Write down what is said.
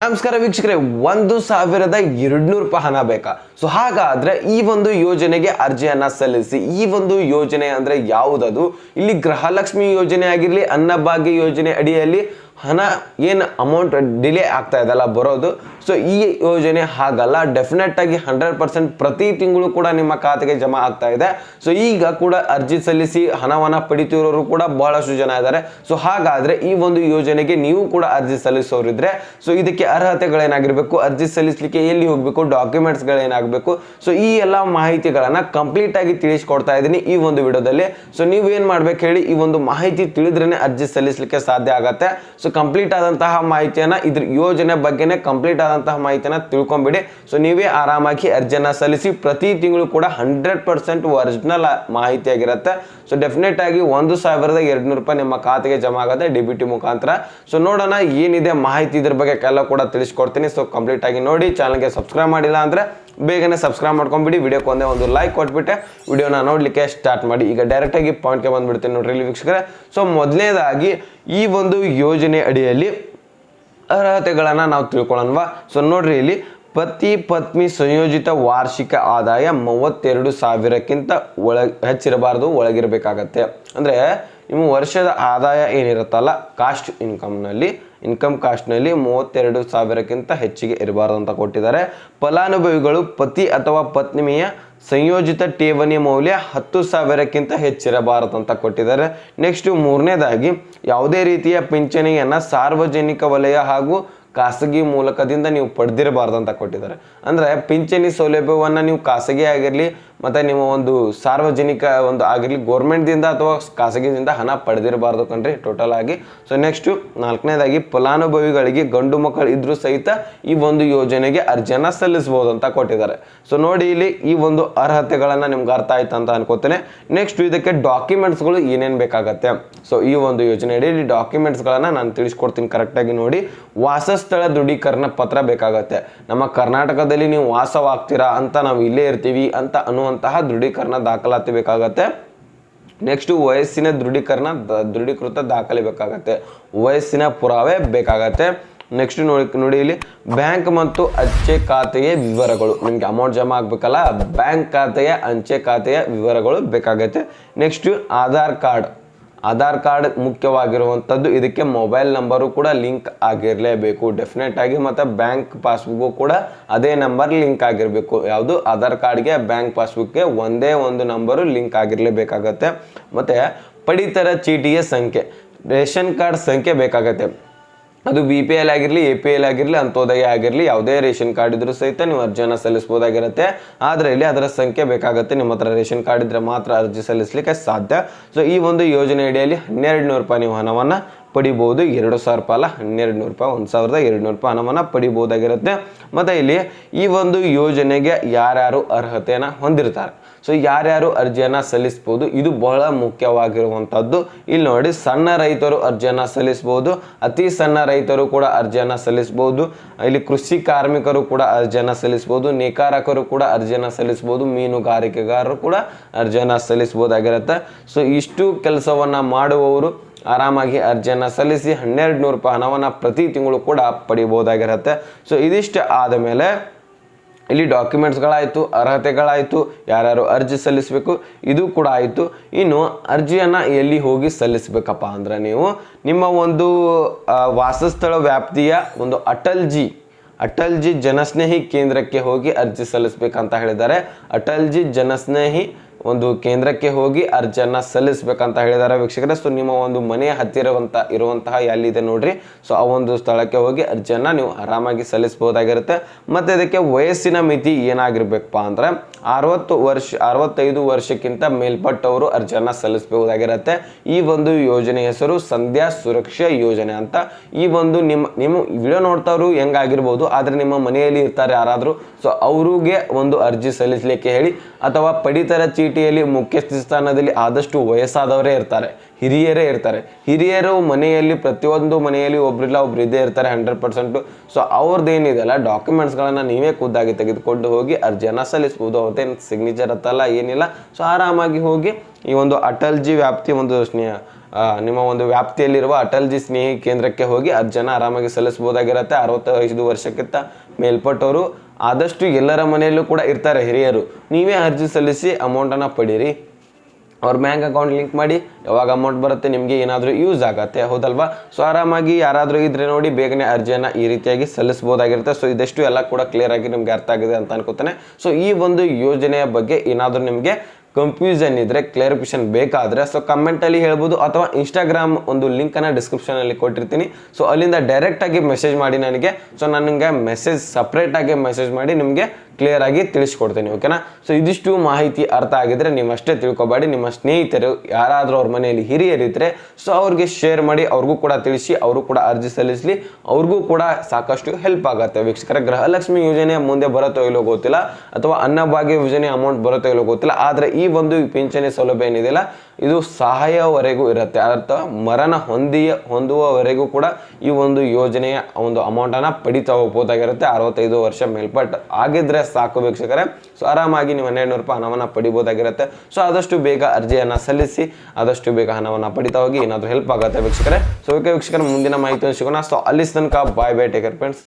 ನಮಸ್ಕಾರ ವೀಕ್ಷಕರೇ, 1,200 ರೂಪಾಯಿ ಹಣ ಬೇಕಾ? ಸೊ ಹಾಗಾದ್ರೆ ಈ ಒಂದು ಯೋಜನೆಗೆ ಅರ್ಜಿಯನ್ನ ಸಲ್ಲಿಸಿ. ಈ ಒಂದು ಯೋಜನೆ ಅಂದ್ರೆ ಯಾವುದದು? ಇಲ್ಲಿ ಗೃಹಲಕ್ಷ್ಮಿ ಯೋಜನೆ ಆಗಿರ್ಲಿ, ಅನ್ನಭಾಗ್ಯ ಯೋಜನೆ ಅಡಿಯಲ್ಲಿ ಹಣ ಏನು ಅಮೌಂಟ್ ಡಿಲೇ ಆಗ್ತಾ ಇದಲ್ಲ ಬರೋದು, ಸೊ ಈ ಯೋಜನೆ ಹಾಗಲ್ಲ. ಡೆಫಿನೆಟ್ ಆಗಿ 100% ಪ್ರತಿ ತಿಂಗಳು ಕೂಡ ನಿಮ್ಮ ಖಾತೆಗೆ ಜಮಾ ಆಗ್ತಾ ಇದೆ. ಸೊ ಈಗ ಕೂಡ ಅರ್ಜಿ ಸಲ್ಲಿಸಿ ಹಣವನ್ನ ಪಡಿತಿರೋರು ಕೂಡ ಬಹಳಷ್ಟು ಜನ ಇದ್ದಾರೆ. ಸೊ ಹಾಗಾದ್ರೆ ಈ ಒಂದು ಯೋಜನೆಗೆ ನೀವು ಕೂಡ ಅರ್ಜಿ ಸಲ್ಲಿಸೋರಿದ್ರೆ ಸೊ ಇದಕ್ಕೆ ಅರ್ಹತೆಗಳೇನಾಗಿರ್ಬೇಕು, ಅರ್ಜಿ ಸಲ್ಲಿಸಲಿಕ್ಕೆ ಎಲ್ಲಿ ಹೋಗ್ಬೇಕು, ಡಾಕ್ಯುಮೆಂಟ್ಸ್ಗಳೇನಾಗಬೇಕು, ಸೊ ಈ ಎಲ್ಲ ಮಾಹಿತಿಗಳನ್ನ ಕಂಪ್ಲೀಟ್ ಆಗಿ ತಿಳಿಸ್ಕೊಡ್ತಾ ಇದ್ದೀನಿ ಈ ಒಂದು ವಿಡಿಯೋದಲ್ಲಿ. ಸೊ ನೀವೇನ್ ಮಾಡ್ಬೇಕು ಹೇಳಿ, ಈ ಒಂದು ಮಾಹಿತಿ ತಿಳಿದ್ರೇನೆ ಅರ್ಜಿ ಸಲ್ಲಿಸಲಿಕ್ಕೆ ಸಾಧ್ಯ ಆಗತ್ತೆ. ಸೊ ಕಂಪ್ಲೀಟ್ ಆದಂತಹ ಮಾಹಿತಿಯನ್ನ, ಇದ್ರ ಯೋಜನೆ ಬಗ್ಗೆನೇ ಕಂಪ್ಲೀಟ್ ಆದಂತಹ ಮಾಹಿತಿಯನ್ನ ತಿಳ್ಕೊಂಬಿಡಿ. ಸೊ ನೀವೇ ಆರಾಮಾಗಿ ಅರ್ಜಿಯನ್ನ ಸಲ್ಲಿಸಿ. ಪ್ರತಿ ತಿಂಗಳು ಕೂಡ 100% ಒರಿಜಿನಲ್ ಮಾಹಿತಿ ಆಗಿರುತ್ತೆ. ಸೊ ಡೆಫಿನೆಟ್ ಆಗಿ 1,200 ರೂಪಾಯಿ ನಿಮ್ಮ ಖಾತೆಗೆ ಜಮಾ ಆಗುತ್ತೆ DBT ಮುಖಾಂತರ. ಸೊ ನೋಡೋಣ ಏನಿದೆ ಮಾಹಿತಿ, ಇದ್ರ ಬಗ್ಗೆ ಎಲ್ಲ ಕೂಡ ತಿಳಿಸ್ಕೊಡ್ತೀನಿ. ಸೊ ಕಂಪ್ಲೀಟ್ ಆಗಿ ನೋಡಿ. ಚಾನಲ್ಗೆ ಸಬ್ಸ್ಕ್ರೈಬ್ ಮಾಡಿಲ್ಲ ಅಂದ್ರೆ ಬೇಗನೆ ಸಬ್ಸ್ಕ್ರೈಬ್ ಮಾಡ್ಕೊಂಡ್ಬಿಡಿ. ವಿಡಿಯೋಕ್ಕೆ ಒಂದು ಲೈಕ್ ಕೊಟ್ಬಿಟ್ಟೆ ವಿಡಿಯೋನ ನೋಡ್ಲಿಕ್ಕೆ ಸ್ಟಾರ್ಟ್ ಮಾಡಿ. ಈಗ ಡೈರೆಕ್ಟ್ ಆಗಿ ಪಾಯಿಂಟ್ಗೆ ಬಂದ್ಬಿಡ್ತೀನಿ ನೋಡ್ರಿ ಇಲ್ಲಿ ವೀಕ್ಷಕರೇ. ಸೊ ಮೊದಲನೇದಾಗಿ ಈ ಒಂದು ಯೋಜನೆ ಅಡಿಯಲ್ಲಿ ಅರ್ಹತೆಗಳನ್ನ ನಾವು ತಿಳ್ಕೊಳ್ಳೋಣವಾ. ಸೊ ನೋಡ್ರಿ, ಇಲ್ಲಿ ಪತಿ ಪತ್ನಿ ಸಂಯೋಜಿತ ವಾರ್ಷಿಕ ಆದಾಯ 32,000ಕ್ಕಿಂತ ಹೆಚ್ಚಿರಬಾರ್ದು, ಒಳಗಿರಬೇಕಾಗತ್ತೆ. ಅಂದ್ರೆ ನಿಮ್ಮ ವರ್ಷದ ಆದಾಯ ಏನಿರುತ್ತಲ್ಲ ಕಾಸ್ಟ್ ಇನ್ಕಮ್ ಕಾಸ್ಟ್ನಲ್ಲಿ 32,000ಕ್ಕಿಂತ ಹೆಚ್ಚಿಗೆ ಇರಬಾರ್ದು ಅಂತ ಕೊಟ್ಟಿದ್ದಾರೆ. ಫಲಾನುಭವಿಗಳು ಪತಿ ಅಥವಾ ಪತ್ನಿಯ ಸಂಯೋಜಿತ ಠೇವಣಿ ಮೌಲ್ಯ 10,000ಕ್ಕಿಂತ ಹೆಚ್ಚಿರಬಾರದು ಅಂತ ಕೊಟ್ಟಿದ್ದಾರೆ. ನೆಕ್ಸ್ಟ್ ಮೂರನೇದಾಗಿ ಯಾವುದೇ ರೀತಿಯ ಪಿಂಚಣಿಯನ್ನ ಸಾರ್ವಜನಿಕ ವಲಯ ಹಾಗೂ ಖಾಸಗಿ ಮೂಲಕದಿಂದ ನೀವು ಪಡೆದಿರಬಾರ್ದು ಅಂತ ಕೊಟ್ಟಿದ್ದಾರೆ. ಅಂದ್ರೆ ಪಿಂಚಣಿ ಸೌಲಭ್ಯವನ್ನ ನೀವು ಖಾಸಗಿ ಆಗಿರಲಿ ಮತ್ತೆ ನಿಮ್ಮ ಒಂದು ಸಾರ್ವಜನಿಕ ಒಂದು ಆಗಿರಲಿ, ಗೋರ್ಮೆಂಟ್ದಿಂದ ಅಥವಾ ಖಾಸಗಿಯಿಂದ ಹಣ ಪಡೆದಿರಬಾರ್ದು ಕಣ್ರಿ ಟೋಟಲ್ ಆಗಿ. ಸೊ ನೆಕ್ಸ್ಟ್ ನಾಲ್ಕನೇದಾಗಿ ಫಲಾನುಭವಿಗಳಿಗೆ ಗಂಡು ಮಕ್ಕಳು ಇದ್ರೂ ಸಹಿತ ಈ ಒಂದು ಯೋಜನೆಗೆ ಅರ್ಜಿಯನ್ನ ಸಲ್ಲಿಸಬಹುದು ಅಂತ ಕೊಟ್ಟಿದ್ದಾರೆ. ಸೊ ನೋಡಿ, ಇಲ್ಲಿ ಈ ಒಂದು ಅರ್ಹತೆಗಳನ್ನ ನಿಮ್ಗೆ ಅರ್ಥ ಆಯ್ತು ಅಂತ ಅನ್ಕೋತೇನೆ. ನೆಕ್ಸ್ಟ್ ಇದಕ್ಕೆ ಡಾಕ್ಯುಮೆಂಟ್ಸ್ಗಳು ಏನೇನು ಬೇಕಾಗತ್ತೆ. ಸೊ ಈ ಒಂದು ಯೋಜನೆಯಲ್ಲಿ ಡಾಕ್ಯುಮೆಂಟ್ಸ್ಗಳನ್ನ ನಾನು ತಿಳಿಸ್ಕೊಡ್ತೀನಿ ಕರೆಕ್ಟಾಗಿ ನೋಡಿ. ವಾಸಸ್ಥಳ ದೃಢೀಕರಣ ಪತ್ರ ಬೇಕಾಗತ್ತೆ. ನಮ್ಮ ಕರ್ನಾಟಕದಲ್ಲಿ ನೀವು ವಾಸವಾಗ್ತೀರಾ ಅಂತ, ನಾವು ಇಲ್ಲೇ ಇರ್ತೀವಿ ಅಂತ ಅನ್ನುವಂತಹ ದೃಢೀಕರಣ ದಾಖಲಾತಿ ಬೇಕಾಗತ್ತೆ. ನೆಕ್ಸ್ಟ್ ವಯಸ್ಸಿನ ದೃಢೀಕೃತ ದಾಖಲೆ ಬೇಕಾಗತ್ತೆ, ವಯಸ್ಸಿನ ಪುರಾವೆ ಬೇಕಾಗತ್ತೆ. ನೆಕ್ಸ್ಟ್ ನೋಡಿ ಇಲ್ಲಿ ಬ್ಯಾಂಕ್ ಮತ್ತು ಅಂಚೆ ಖಾತೆಯ ವಿವರಗಳು, ನಿಮ್ಗೆ ಅಮೌಂಟ್ ಜಮಾ ಆಗ್ಬೇಕಲ್ಲ, ಬ್ಯಾಂಕ್ ಖಾತೆಯ ಅಂಚೆ ಖಾತೆಯ ವಿವರಗಳು ಬೇಕಾಗತ್ತೆ. ನೆಕ್ಸ್ಟ್ ಆಧಾರ್ ಕಾರ್ಡ್ ಮುಖ್ಯವಾಗಿರುವಂಥದ್ದು. ಇದಕ್ಕೆ ಮೊಬೈಲ್ ನಂಬರು ಕೂಡ ಲಿಂಕ್ ಆಗಿರಲೇಬೇಕು ಡೆಫಿನೆಟ್ ಆಗಿ. ಮತ್ತು ಬ್ಯಾಂಕ್ ಪಾಸ್ಬುಕ್ ಕೂಡ ಅದೇ ನಂಬರ್ ಲಿಂಕ್ ಆಗಿರಬೇಕು. ಯಾವುದು ಆಧಾರ್ ಕಾರ್ಡ್ಗೆ ಬ್ಯಾಂಕ್ ಪಾಸ್ಬುಕ್ಗೆ ಒಂದೇ ಒಂದು ನಂಬರು ಲಿಂಕ್ ಆಗಿರಲೇಬೇಕಾಗತ್ತೆ. ಮತ್ತು ಪಡಿತರ ಚೀಟಿಯ ಸಂಖ್ಯೆ, ರೇಷನ್ ಕಾರ್ಡ್ ಸಂಖ್ಯೆ ಬೇಕಾಗತ್ತೆ. ಅದು BPL ಆಗಿರಲಿ, APL ಆಗಿರಲಿ, ಅಂತ್ಯೋದಯ ಆಗಿರಲಿ, ಯಾವುದೇ ರೇಷನ್ ಕಾರ್ಡ್ ಇದ್ರೂ ಸಹಿತ ನೀವು ಅರ್ಜಿಯನ್ನು ಸಲ್ಲಿಸಬಹುದಾಗಿರುತ್ತೆ. ಆದರೆ ಇಲ್ಲಿ ಅದರ ಸಂಖ್ಯೆ ಬೇಕಾಗುತ್ತೆ. ನಿಮ್ಮ ಹತ್ರ ರೇಷನ್ ಕಾರ್ಡ್ ಇದ್ರೆ ಮಾತ್ರ ಅರ್ಜಿ ಸಲ್ಲಿಸಲಿಕ್ಕೆ ಸಾಧ್ಯ. ಸೊ ಈ ಒಂದು ಯೋಜನೆ ಅಡಿಯಲ್ಲಿ 1,200 ರೂಪಾಯಿ ನೀವು ಹಣವನ್ನು ಪಡಿಬಹುದು. 2,000 ರೂಪಾಯಿ ಅಲ್ಲ, 1,200 ರೂಪಾಯಿ, 1,200 ರೂಪಾಯಿ ಹಣವನ್ನು ಪಡಿಬಹುದಾಗಿರುತ್ತೆ. ಮತ್ತು ಇಲ್ಲಿ ಈ ಒಂದು ಯೋಜನೆಗೆ ಯಾರ್ಯಾರು ಅರ್ಹತೆಯನ್ನು ಹೊಂದಿರ್ತಾರೆ, ಸೊ ಯಾರ್ಯಾರು ಅರ್ಜಿಯನ್ನು ಸಲ್ಲಿಸ್ಬೋದು, ಇದು ಬಹಳ ಮುಖ್ಯವಾಗಿರುವಂಥದ್ದು. ಇಲ್ಲಿ ನೋಡಿ, ಸಣ್ಣ ರೈತರು ಅರ್ಜಿಯನ್ನು ಸಲ್ಲಿಸ್ಬೋದು, ಅತಿ ಸಣ್ಣ ರೈತರು ಕೂಡ ಅರ್ಜಿಯನ್ನು ಸಲ್ಲಿಸ್ಬೋದು. ಇಲ್ಲಿ ಕೃಷಿ ಕಾರ್ಮಿಕರು ಕೂಡ ಅರ್ಜಿಯನ್ನು ಸಲ್ಲಿಸ್ಬೋದು, ನೇಕಾರಕರು ಕೂಡ ಅರ್ಜಿಯನ್ನು ಸಲ್ಲಿಸ್ಬೋದು, ಮೀನುಗಾರಿಕೆಗಾರರು ಕೂಡ ಅರ್ಜಿಯನ್ನು ಸಲ್ಲಿಸ್ಬೋದಾಗಿರುತ್ತೆ. ಸೊ ಇಷ್ಟು ಕೆಲಸವನ್ನು ಮಾಡುವವರು ಆರಾಮಾಗಿ ಅರ್ಜಿಯನ್ನು ಸಲ್ಲಿಸಿ 1,200 ರೂಪಾಯಿ ಹಣವನ್ನು ಪ್ರತಿ ತಿಂಗಳು ಕೂಡ ಪಡಿಬೋದಾಗಿರುತ್ತೆ. ಸೊ ಇದಿಷ್ಟು ಆದಮೇಲೆ ಇಲ್ಲಿ ಡಾಕ್ಯುಮೆಂಟ್ಸ್ಗಳಾಯಿತು, ಅರ್ಹತೆಗಳಾಯಿತು, ಯಾರ್ಯಾರು ಅರ್ಜಿ ಸಲ್ಲಿಸಬೇಕು ಇದು ಕೂಡ ಆಯಿತು. ಇನ್ನು ಅರ್ಜಿಯನ್ನು ಎಲ್ಲಿ ಹೋಗಿ ಸಲ್ಲಿಸಬೇಕಪ್ಪ ಅಂದರೆ, ನೀವು ನಿಮ್ಮ ಒಂದು ವಾಸಸ್ಥಳ ವ್ಯಾಪ್ತಿಯ ಒಂದು ಅಟಲ್ ಜಿ ಜನಸ್ನೇಹಿ ಕೇಂದ್ರಕ್ಕೆ ಹೋಗಿ ಅರ್ಜಿ ಸಲ್ಲಿಸಬೇಕಂತ ಹೇಳಿದ್ದಾರೆ. ಅಟಲ್ ಜಿ ಜನಸ್ನೇಹಿ ಒಂದು ಕೇಂದ್ರಕ್ಕೆ ಹೋಗಿ ಅರ್ಜಿಯನ್ನು ಸಲ್ಲಿಸಬೇಕಂತ ಹೇಳಿದ್ದಾರೆ ವೀಕ್ಷಕರೇ. ಸೊ ನಿಮ್ಮ ಒಂದು ಮನೆಯ ಹತ್ತಿರ ಇರುವಂತಹ ಎಲ್ಲಿದೆ ನೋಡ್ರಿ, ಸೊ ಆ ಒಂದು ಸ್ಥಳಕ್ಕೆ ಹೋಗಿ ಅರ್ಜಿಯನ್ನು ನೀವು ಆರಾಮಾಗಿ ಸಲ್ಲಿಸಬಹುದಾಗಿರುತ್ತೆ. ಮತ್ತು ಇದಕ್ಕೆ ವಯಸ್ಸಿನ ಮಿತಿ ಏನಾಗಿರ್ಬೇಕಪ್ಪ ಅಂದರೆ 65 ವರ್ಷಕ್ಕಿಂತ ಮೇಲ್ಪಟ್ಟವರು ಅರ್ಜಿಯನ್ನು ಸಲ್ಲಿಸಬಹುದಾಗಿರುತ್ತೆ. ಈ ಒಂದು ಯೋಜನೆ ಹೆಸರು ಸಂಧ್ಯಾ ಸುರಕ್ಷಾ ಯೋಜನೆ ಅಂತ. ಈ ಒಂದು ನಿಮ್ಮ ವಿಡಿಯೋ ನೋಡ್ತಾವ್ರು ಹೆಂಗಾಗಿರ್ಬೋದು, ಆದರೆ ನಿಮ್ಮ ಮನೆಯಲ್ಲಿ ಇರ್ತಾರೆ ಯಾರಾದರೂ, ಸೊ ಅವ್ರಿಗೆ ಒಂದು ಅರ್ಜಿ ಸಲ್ಲಿಸಲಿಕ್ಕೆ ಹೇಳಿ. ಅಥವಾ ಪಡಿತರ ಚೀಟಿಯಲ್ಲಿ ಮುಖ್ಯಸ್ಥ ಸ್ಥಾನದಲ್ಲಿ ಆದಷ್ಟು ವಯಸ್ಸಾದವರೇ ಇರ್ತಾರೆ. ಹಿರಿಯರೇ ಇರ್ತಾರೆ. ಹಿರಿಯರು ಮನೆಯಲ್ಲಿ ಪ್ರತಿಯೊಂದು ಮನೆಯಲ್ಲಿ ಒಬ್ರಿಲ್ಲ ಒಬ್ರು ಇದ್ದೇ ಇರ್ತಾರೆ 100%. ಸೊ ಅವ್ರದ್ದು ಏನಿದೆಲ್ಲ ಡಾಕ್ಯುಮೆಂಟ್ಸ್ಗಳನ್ನು ನೀವೇ ಖುದ್ದಾಗಿ ತೆಗೆದುಕೊಂಡು ಹೋಗಿ ಅರ್ಜಿಯನ್ನು ಸಲ್ಲಿಸ್ಬೋದು. ಅವತ್ತೇನು ಸಿಗ್ನೇಚರ್ ಹತ್ತಲ್ಲ ಏನಿಲ್ಲ. ಸೊ ಆರಾಮಾಗಿ ಹೋಗಿ ಈ ಒಂದು ಅಟಲ್ಜಿ ವ್ಯಾಪ್ತಿ ಒಂದು ನಿಮ್ಮ ಒಂದು ವ್ಯಾಪ್ತಿಯಲ್ಲಿರುವ ಅಟಲ್ಜಿ ಸ್ನೇಹಿ ಕೇಂದ್ರಕ್ಕೆ ಹೋಗಿ ಅರ್ಜಿಯನ್ನು ಆರಾಮಾಗಿ ಸಲ್ಲಿಸ್ಬೋದಾಗಿರುತ್ತೆ. 65 ವರ್ಷಕ್ಕಿಂತ ಮೇಲ್ಪಟ್ಟವರು ಆದಷ್ಟು ಎಲ್ಲರ ಮನೆಯಲ್ಲೂ ಕೂಡ ಇರ್ತಾರೆ ಹಿರಿಯರು. ನೀವೇ ಅರ್ಜಿ ಸಲ್ಲಿಸಿ ಅಮೌಂಟನ್ನು ಪಡೀರಿ. ಅವ್ರ ಬ್ಯಾಂಕ್ ಅಕೌಂಟ್ ಲಿಂಕ್ ಮಾಡಿ ಯಾವಾಗ ಅಮೌಂಟ್ ಬರುತ್ತೆ ನಿಮಗೆ ಏನಾದರೂ ಯೂಸ್ ಆಗುತ್ತೆ, ಹೌದಲ್ವಾ? ಸೊ ಆರಾಮಾಗಿ ಯಾರಾದರೂ ಇದ್ರೆ ನೋಡಿ ಬೇಗನೆ ಅರ್ಜಿಯನ್ನು ಈ ರೀತಿಯಾಗಿ ಸಲ್ಲಿಸ್ಬೋದಾಗಿರುತ್ತೆ. ಸೊ ಇದೆಷ್ಟು ಎಲ್ಲ ಕೂಡ ಕ್ಲಿಯರ್ ಆಗಿ ನಿಮ್ಗೆ ಅರ್ಥ ಆಗಿದೆ ಅಂತ ಅನ್ಕೋತಾನೆ. ಸೊ ಈ ಒಂದು ಯೋಜನೆಯ ಬಗ್ಗೆ ಏನಾದರೂ ನಿಮಗೆ ಕನ್ಫ್ಯೂಷನ್ ಇದ್ರೆ, ಕ್ಲಾರಿಫಿಕೇಶನ್ ಬೇಕಾದರೆ ಸೊ ಕಮೆಂಟಲ್ಲಿ ಹೇಳ್ಬೋದು, ಅಥವಾ ಇನ್ಸ್ಟಾಗ್ರಾಮ್ ಒಂದು ಲಿಂಕನ್ನು ಡಿಸ್ಕ್ರಿಪ್ಷನಲ್ಲಿ ಕೊಟ್ಟಿರ್ತೀನಿ. ಸೊ ಅಲ್ಲಿಂದ ಡೈರೆಕ್ಟಾಗಿ ಮೆಸೇಜ್ ಮಾಡಿ ನನಗೆ. ಸೊ ನನಗೆ ಮೆಸೇಜ್ ಸಪ್ರೇಟಾಗಿ ಮೆಸೇಜ್ ಮಾಡಿ ನಿಮಗೆ ಕ್ಲಿಯರ್ ಆಗಿ ತಿಳಿಸ್ಕೊಡ್ತೀನಿ, ಓಕೆನಾ? ಸೊ ಇದಿಷ್ಟು ಮಾಹಿತಿ ಅರ್ಥ ಆಗಿದ್ರೆ ನೀವಷ್ಟೇ ತಿಳ್ಕೊಬೇಡಿ, ನಿಮ್ಮ ಸ್ನೇಹಿತರು ಯಾರಾದರೂ ಅವ್ರ ಮನೆಯಲ್ಲಿ ಹಿರಿಯರಿದ್ದರೆ ಸೊ ಅವ್ರಿಗೆ ಶೇರ್ ಮಾಡಿ, ಅವ್ರಿಗೂ ಕೂಡ ತಿಳಿಸಿ, ಅವರು ಕೂಡ ಅರ್ಜಿ ಸಲ್ಲಿಸಲಿ, ಅವ್ರಿಗೂ ಕೂಡ ಸಾಕಷ್ಟು ಹೆಲ್ಪ್ ಆಗುತ್ತೆ. ವೀಕ್ಷಕರ, ಗೃಹಲಕ್ಷ್ಮಿ ಯೋಜನೆ ಮುಂದೆ ಬರುತ್ತೋ ಇಲ್ಲೋ ಗೊತ್ತಿಲ್ಲ, ಅಥವಾ ಅನ್ನಭಾಗ್ಯ ಯೋಜನೆ ಅಮೌಂಟ್ ಬರುತ್ತೋ ಇಲ್ಲೋ ಗೊತ್ತಿಲ್ಲ. ಆದರೆ ಈ ಒಂದು ಪಿಂಚಣಿ ಸೌಲಭ್ಯ ಏನಿದೆಯಲ್ಲ ಇದು ಸಹಾಯವರೆಗೂ ಇರುತ್ತೆ. ಅರ್ಥ ಮರಣ ಹೊಂದುವವರೆಗೂ ಕೂಡ ಈ ಒಂದು ಯೋಜನೆಯ ಒಂದು ಅಮೌಂಟನ್ನು ಪಡಿತಾ ಹೋಗ್ಬೋದಾಗಿರುತ್ತೆ. 65 ವರ್ಷ ಮೇಲ್ಪಟ್ಟು ಆಗಿದ್ರೆ ಸಾಕು ವೀಕ್ಷಕರೇ. ಸೊ ಆರಾಮಾಗಿ ನೀವು 1200 ರೂಪಾಯಿ ಹಣವನ್ನು ಪಡಿಬೋದಾಗಿರುತ್ತೆ. ಸೊ ಆದಷ್ಟು ಬೇಗ ಅರ್ಜಿಯನ್ನು ಸಲ್ಲಿಸಿ, ಆದಷ್ಟು ಬೇಗ ಹಣವನ್ನು ಪಡಿತಾ ಹೋಗಿ. ಏನಾದರೂ ಹೆಲ್ಪ್ ಆಗುತ್ತೆ ವೀಕ್ಷಕರೇ. ಸೊ ಓಕೆ ವೀಕ್ಷಕರ, ಮುಂದಿನ ಮಾಹಿತಿಯನ್ನು ಸಿಗೋಣ. ಸೊ ಅಲ್ಲಿ ತನಕ ಬಾಯ್ ಟೇಕ್ ಕೇರ್ ಫ್ರೆಂಡ್ಸ್.